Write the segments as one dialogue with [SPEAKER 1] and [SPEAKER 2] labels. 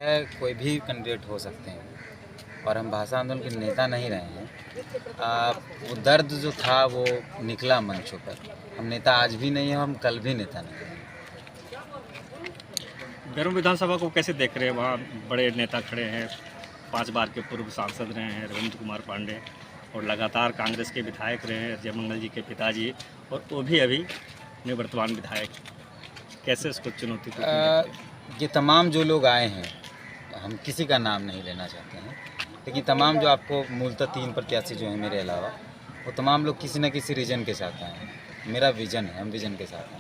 [SPEAKER 1] है, कोई भी कैंडिडेट हो सकते हैं और हम भाषा आंदोलन के नेता नहीं रहे हैं। वो दर्द जो था वो निकला मंचों पर। हम नेता आज भी नहीं हैं, हम कल भी नेता नहीं हैं।
[SPEAKER 2] बैरमो विधानसभा को कैसे देख रहे हैं? वहाँ बड़े नेता खड़े हैं, 5 बार के पूर्व सांसद रहे हैं रविंद्र कुमार पांडे, और लगातार कांग्रेस के विधायक रहे हैं जयमंगल जी के पिताजी, और वो भी अभी निवर्तमान विधायक। कैसे इसको चुनौती को
[SPEAKER 1] ये तमाम जो लोग आए हैं, हम किसी का नाम नहीं लेना चाहते हैं, लेकिन तमाम जो आपको मूलतः 3 प्रत्याशी जो हैं मेरे अलावा, वो तमाम लोग किसी न किसी रीजन के साथ आए हैं। मेरा विज़न है, हम विज़न के साथ हैं।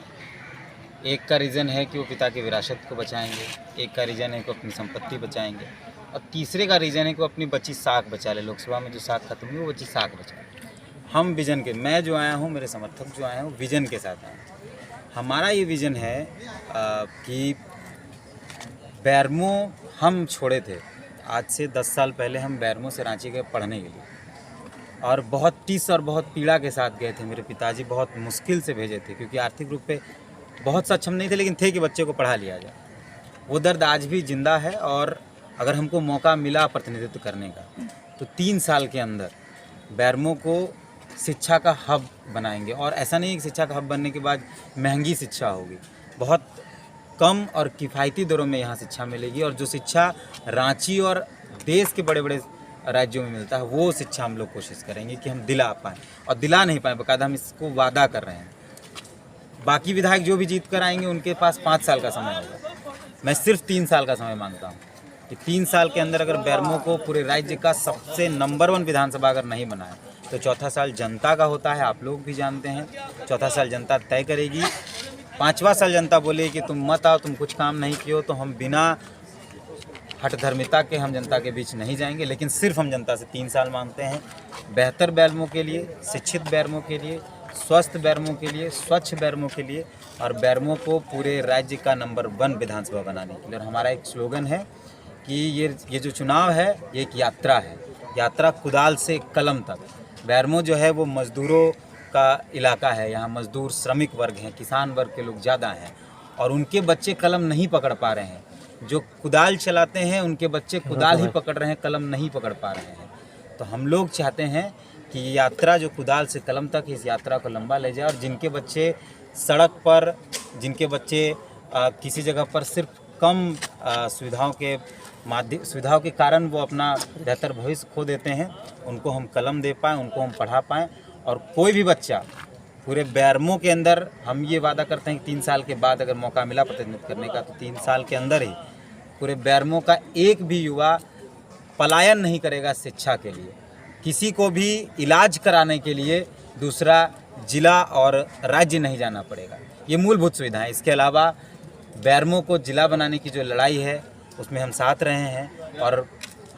[SPEAKER 1] एक का रीज़न है कि वो पिता की विरासत को बचाएंगे, एक का रीज़न है कि वो अपनी संपत्ति बचाएंगे, और तीसरे का रीज़न है कि वो अपनी बची साख बचा ले। लोकसभा में जो साख खत्म हुई वो बची साख बचा ले। हम विज़न के, मैं जो आया हूँ, मेरे समर्थक जो आए हैं, वो विज़न के साथ आए हैं। हमारा ये विज़न है कि बैरमो हम छोड़े थे। आज से 10 साल पहले हम बैरमो से रांची गए पढ़ने के लिए, और बहुत टिस और बहुत पीड़ा के साथ गए थे। मेरे पिताजी बहुत मुश्किल से भेजे थे, क्योंकि आर्थिक रूप पे बहुत सक्षम नहीं थे, लेकिन थे कि बच्चे को पढ़ा लिया जाए। वो दर्द आज भी जिंदा है, और अगर हमको मौका मिला प्रतिनिधित्व करने का, तो 3 साल के अंदर बैरमो को शिक्षा का हब बनाएंगे। और ऐसा नहीं है कि शिक्षा का हब बनने के बाद महंगी शिक्षा होगी, बहुत कम और किफ़ायती दरों में यहाँ शिक्षा मिलेगी। और जो शिक्षा रांची और देश के बड़े बड़े राज्यों में मिलता है, वो शिक्षा हम लोग कोशिश करेंगे कि हम दिला पाएँ, और दिला नहीं पाएँ बाकायदा हम इसको वादा कर रहे हैं। बाकी विधायक जो भी जीत कर आएंगे उनके पास 5 साल का समय होगा, मैं सिर्फ 3 साल का समय मांगता हूँ कि 3 साल के अंदर अगर बैरमो को पूरे राज्य का सबसे नंबर 1 विधानसभा अगर नहीं बनाए, तो चौथा साल जनता का होता है, आप लोग भी जानते हैं। चौथा साल जनता तय करेगी। 5वां साल जनता बोले कि तुम मत आओ, तुम कुछ काम नहीं किए हो, तो हम बिना हठधर्मिता के हम जनता के बीच नहीं जाएंगे। लेकिन सिर्फ हम जनता से 3 साल मांगते हैं, बेहतर बैरमो के लिए, शिक्षित बैरमो के लिए, स्वस्थ बैरमो के लिए, स्वच्छ बैरमो के लिए, और बैरमो को पूरे राज्य का नंबर 1 विधानसभा बनाने के लिए। और हमारा एक स्लोगन है कि ये जो चुनाव है, ये एक यात्रा है, यात्रा कुदाल से कलम तक। बैरमो जो है वो मज़दूरों का इलाका है, यहाँ मज़दूर श्रमिक वर्ग हैं, किसान वर्ग के लोग ज़्यादा हैं, और उनके बच्चे कलम नहीं पकड़ पा रहे हैं। जो कुदाल चलाते हैं उनके बच्चे कुदाल ही पकड़ रहे हैं, कलम नहीं पकड़ पा रहे हैं। तो हम लोग चाहते हैं कि ये यात्रा जो कुदाल से कलम तक, इस यात्रा को लंबा ले जाए, और जिनके बच्चे सड़क पर, जिनके बच्चे किसी जगह पर सिर्फ कम सुविधाओं के कारण वो अपना बेहतर भविष्य खो देते हैं, उनको हम कलम दे पाएँ, उनको हम पढ़ा पाएँ। और कोई भी बच्चा पूरे बैरमो के अंदर, हम ये वादा करते हैं कि 3 साल के बाद अगर मौका मिला प्रतिनिधित्व करने का, तो 3 साल के अंदर ही पूरे बैरमो का एक भी युवा पलायन नहीं करेगा शिक्षा के लिए। किसी को भी इलाज कराने के लिए दूसरा जिला और राज्य नहीं जाना पड़ेगा। ये मूलभूत सुविधाएं। इसके अलावा बैरमो को जिला बनाने की जो लड़ाई है, उसमें हम साथ रहे हैं, और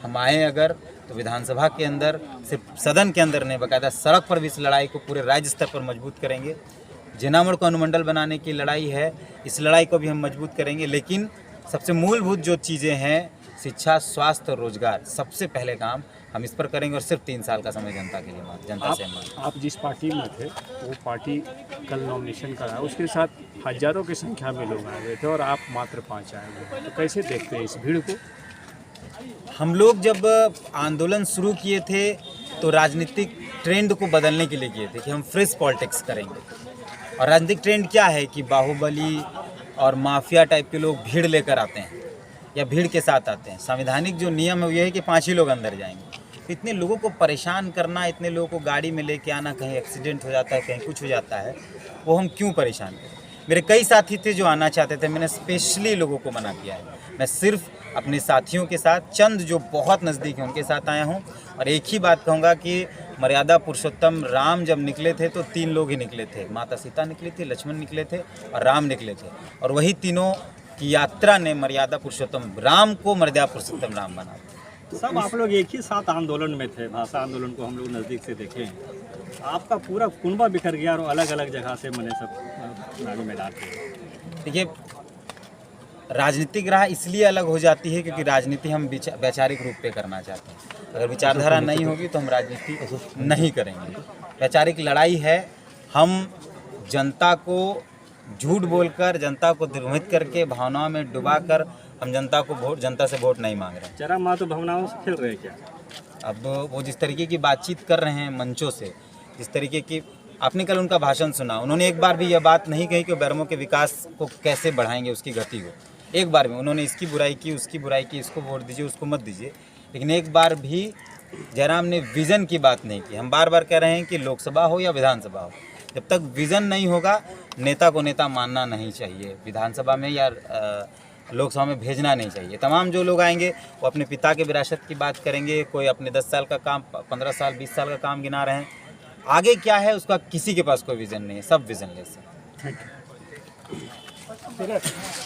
[SPEAKER 1] हम आए अगर तो विधानसभा के अंदर, सिर्फ सदन के अंदर नहीं, बाकायदा सड़क पर भी इस लड़ाई को पूरे राज्य स्तर पर मजबूत करेंगे। जेनामड़ को अनुमंडल बनाने की लड़ाई है, इस लड़ाई को भी हम मजबूत करेंगे। लेकिन सबसे मूलभूत जो चीज़ें हैं, शिक्षा, स्वास्थ्य और रोजगार, सबसे पहले काम हम इस पर करेंगे, और सिर्फ 3 साल का समय जनता के लिए जनता से मांग।
[SPEAKER 3] आप जिस पार्टी में थे, वो पार्टी कल नॉमिनेशन करा, उसके साथ हजारों की संख्या में लोग आए हुए थे, और आप मात्र 5 आए हुए, तो कैसे देखते हैं इस भीड़ को?
[SPEAKER 1] हम लोग जब आंदोलन शुरू किए थे, तो राजनीतिक ट्रेंड को बदलने के लिए किए थे कि हम फ्रेश पॉलिटिक्स करेंगे। और राजनीतिक ट्रेंड क्या है कि बाहुबली और माफिया टाइप के लोग भीड़ लेकर आते हैं, या भीड़ के साथ आते हैं। संवैधानिक जो नियम है वो ये है कि 5 ही लोग अंदर जाएंगे। तो इतने लोगों को परेशान करना, इतने लोगों को गाड़ी में लेके आना, कहीं एक्सीडेंट हो जाता है, कहीं कुछ हो जाता है, वो हम क्यों परेशान करें? मेरे कई साथी थे जो आना चाहते थे, मैंने स्पेशली लोगों को मना किया है। मैं सिर्फ अपने साथियों के साथ, चंद जो बहुत नज़दीक हैं, उनके साथ आया हूँ। और एक ही बात कहूँगा कि मर्यादा पुरुषोत्तम राम जब निकले थे, तो 3 लोग ही निकले थे। माता सीता निकली थी, लक्ष्मण निकले थे, और राम निकले थे। और वही तीनों की यात्रा ने मर्यादा पुरुषोत्तम राम को मर्यादा पुरुषोत्तम राम बना।
[SPEAKER 2] सब आप लोग एक ही साथ आंदोलन में थे। भाषा आंदोलन को हम लोग नज़दीक से देखे हैं। आपका पूरा कुनबा बिखर गया, और अलग अलग जगह से मने सब चुनावी मैदान थे।
[SPEAKER 1] देखिए, राजनीतिक राह इसलिए अलग हो जाती है क्योंकि राजनीति हम वैचारिक रूप पे करना चाहते हैं। अगर विचारधारा नहीं होगी तो हम राजनीति नहीं करेंगे। वैचारिक लड़ाई है। हम जनता को झूठ बोलकर, जनता को द्विमत करके, भावनाओं में डुबाकर हम जनता से वोट नहीं मांग रहे हैं।
[SPEAKER 2] जरा माँ तो भावनाओं से खेल रहे हैं क्या?
[SPEAKER 1] अब वो जिस तरीके की बातचीत कर रहे हैं मंचों से, जिस तरीके की आपने कल उनका भाषण सुना, उन्होंने एक बार भी यह बात नहीं कही कि बेरमो के विकास को कैसे बढ़ाएंगे, उसकी गति को। एक बार भी उन्होंने इसकी बुराई की, उसकी बुराई की, इसको वोट दीजिए, उसको मत दीजिए, लेकिन एक बार भी जयराम ने विज़न की बात नहीं की। हम बार बार कह रहे हैं कि लोकसभा हो या विधानसभा हो, जब तक विज़न नहीं होगा नेता को नेता मानना नहीं चाहिए। विधानसभा में या लोकसभा में भेजना नहीं चाहिए। तमाम जो लोग आएंगे वो अपने पिता के विरासत की बात करेंगे, कोई अपने 10 साल का काम, 15 साल, 20 साल का काम गिना रहे हैं। आगे क्या है उसका किसी के पास कोई विज़न नहीं है, सब विज़नलेस है।
[SPEAKER 3] Thank you.